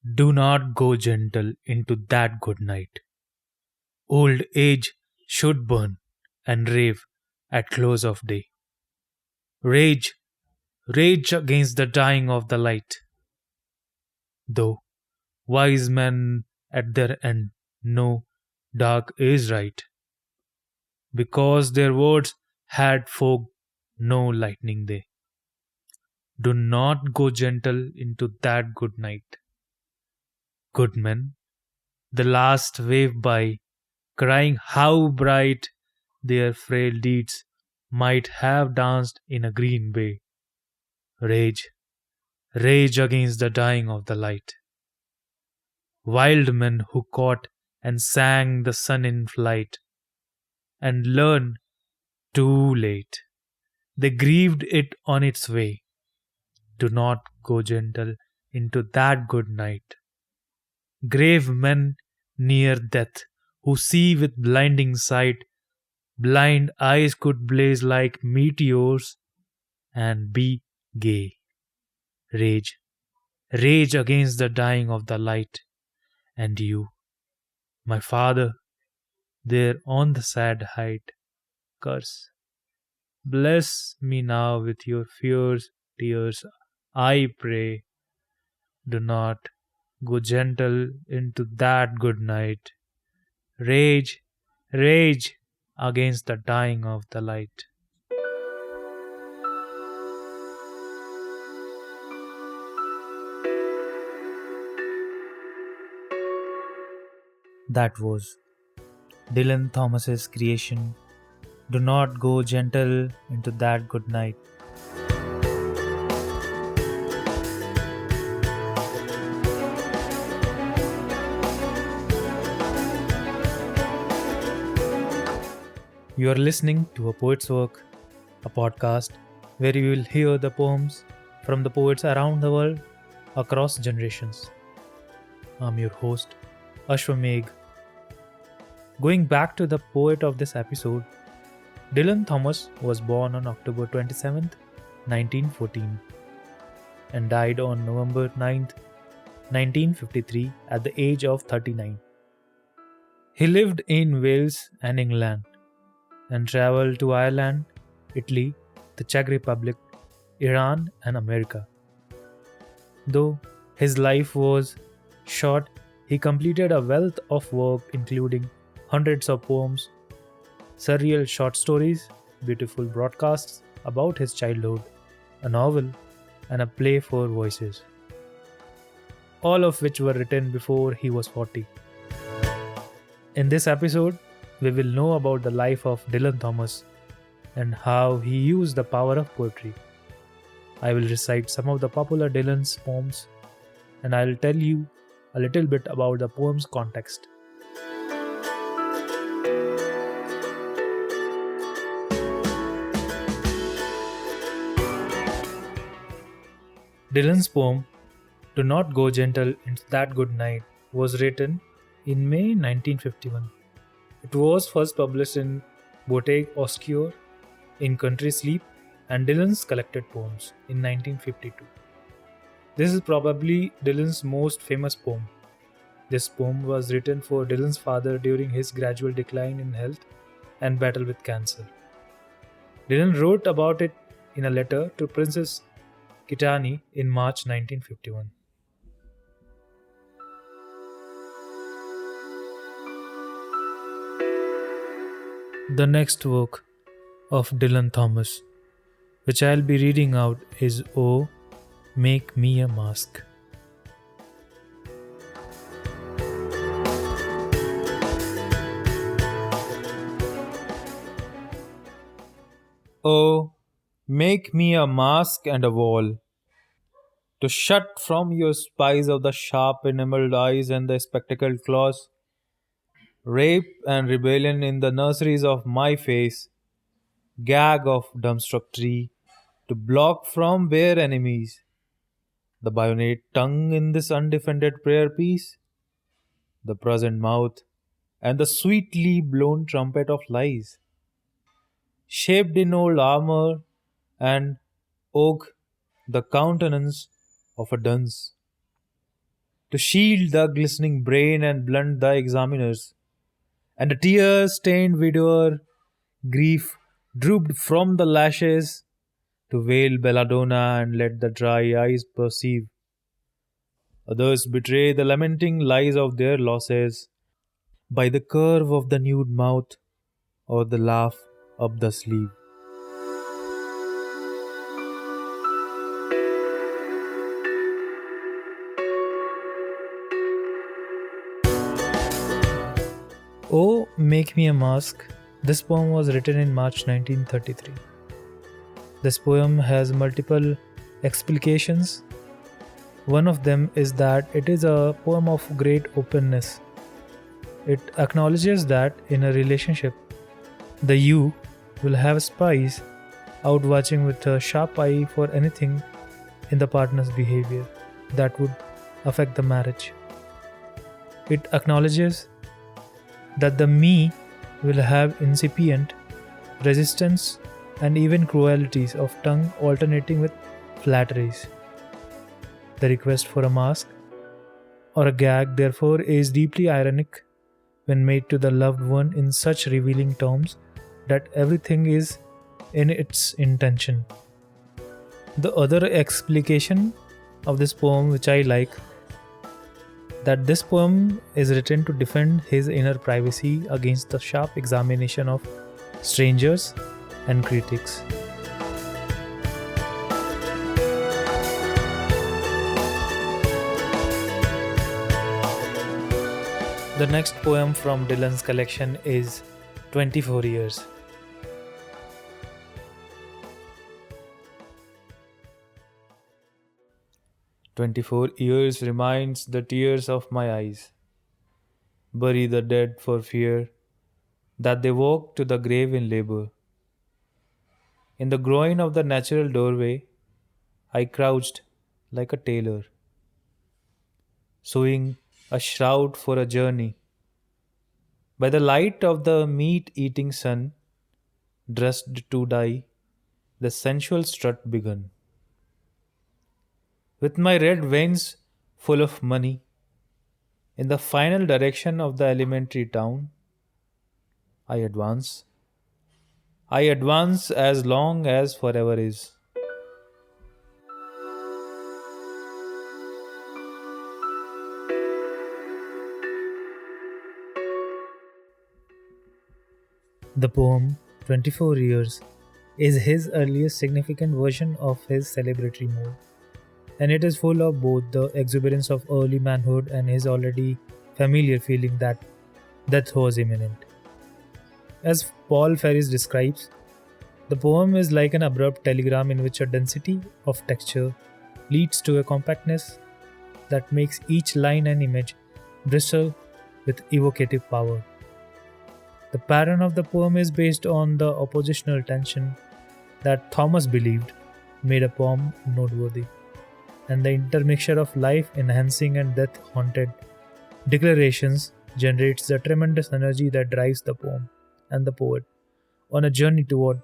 Do not go gentle into that good night. Old age should burn and rave at close of day. Rage, rage against the dying of the light. Though wise men at their end know dark is right, because their words had fog no lightning they. Do not go gentle into that good night. Good men, the last wave by, crying how bright their frail deeds might have danced in a green bay. Rage, rage against the dying of the light. Wild men who caught and sang the sun in flight, and learned too late. They grieved it on its way. Do not go gentle into that good night. Grave men near death, who see with blinding sight, blind eyes could blaze like meteors and be gay. Rage, rage against the dying of the light. And you, my father, there on the sad height, curse. Bless me now with your fierce tears, I pray. Do not go gentle into that good night. Rage, rage against the dying of the light. That was Dylan Thomas's creation. Do not go gentle into that good night. You are listening to A Poet's Work, a podcast where you will hear the poems from the poets around the world across generations. I'm your host, Ashwamegh. Going back to the poet of this episode, Dylan Thomas was born on October 27th, 1914 and died on November 9th, 1953 at the age of 39. He lived in Wales and England and travelled to Ireland, Italy, the Czech Republic, Iran and America. Though his life was short, he completed a wealth of work including hundreds of poems, surreal short stories, beautiful broadcasts about his childhood, a novel, and a play for voices, all of which were written before he was 40. In this episode, we will know about the life of Dylan Thomas and how he used the power of poetry. I will recite some of the popular Dylan's poems and I will tell you a little bit about the poem's context. Dylan's poem, Do Not Go Gentle Into That Good Night, was written in May 1951. It was first published in Bouteille Oscure, in Country Sleep, and Dylan's Collected Poems in 1952. This is probably Dylan's most famous poem. This poem was written for Dylan's father during his gradual decline in health and battle with cancer. Dylan wrote about it in a letter to Princess Kitani in March 1951. The next work of Dylan Thomas, which I'll be reading out, is Oh, Make Me a Mask. Oh, make me a mask and a wall, to shut from your spies of the sharp enameled eyes and the spectacled claws, rape and rebellion in the nurseries of my face, gag of dumbstruck tree, to block from bare enemies, the bayonet tongue in this undefended prayer piece, the present mouth, and the sweetly blown trumpet of lies, shaped in old armor and oak, the countenance of a dunce, to shield the glistening brain and blunt the examiners. And the tear stained widower grief drooped from the lashes to veil belladonna and let the dry eyes perceive. Others betray the lamenting lies of their losses by the curve of the nude mouth or the laugh up the sleeve. Oh, Make Me a Mask. This poem was written in March 1933. This poem has multiple explications. One of them is that it is a poem of great openness. It acknowledges that in a relationship, the you will have spies out watching with a sharp eye for anything in the partner's behavior that would affect the marriage. It acknowledges that the me will have incipient resistance and even cruelties of tongue alternating with flatteries. The request for a mask or a gag, therefore, is deeply ironic when made to the loved one in such revealing terms that everything is in its intention. The other explication of this poem, which I like, that this poem is written to defend his inner privacy against the sharp examination of strangers and critics. The next poem from Dylan's collection is 24 Years. 24 years reminds the tears of my eyes. Bury the dead for fear that they walk to the grave in labor. In the groin of the natural doorway, I crouched like a tailor, sewing a shroud for a journey. By the light of the meat eating sun, dressed to die, the sensual strut begun. With my red veins full of money, in the final direction of the elementary town, I advance. I advance as long as forever is. The poem 24 Years is his earliest significant version of his celebratory mode, and it is full of both the exuberance of early manhood and his already familiar feeling that death was imminent. As Paul Ferris describes, the poem is like an abrupt telegram in which a density of texture leads to a compactness that makes each line and image bristle with evocative power. The pattern of the poem is based on the oppositional tension that Thomas believed made a poem noteworthy, and the intermixture of life enhancing and death haunted declarations generates the tremendous energy that drives the poem and the poet on a journey toward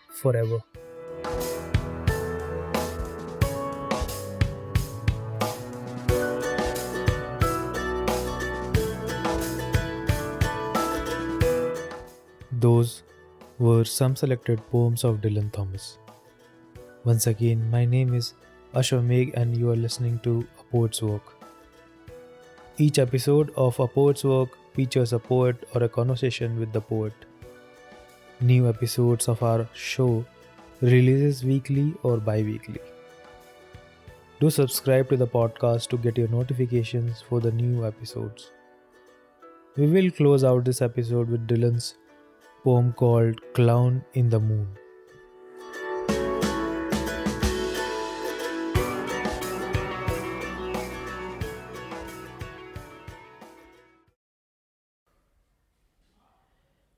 forever. Those were some selected poems of Dylan Thomas. Once again, my name is Ashwamegh and you are listening to A Poet's Work. Each episode of A Poet's Work features a poet or a conversation with the poet. New episodes of our show releases weekly or bi-weekly. Do subscribe to the podcast to get your notifications for the new episodes. We will close out this episode with Dylan's poem called Clown in the Moon.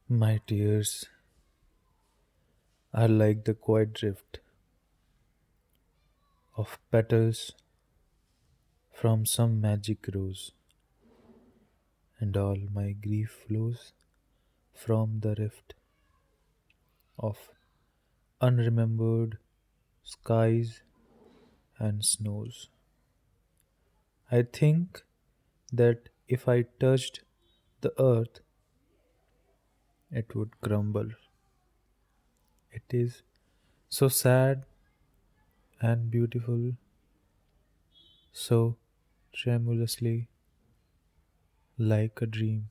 My tears are like the quiet drift of petals from some magic rose, and all my grief flows from the rift of unremembered skies and snows. I think that if I touched the earth, it would crumble. It is so sad and beautiful, so tremulously like a dream.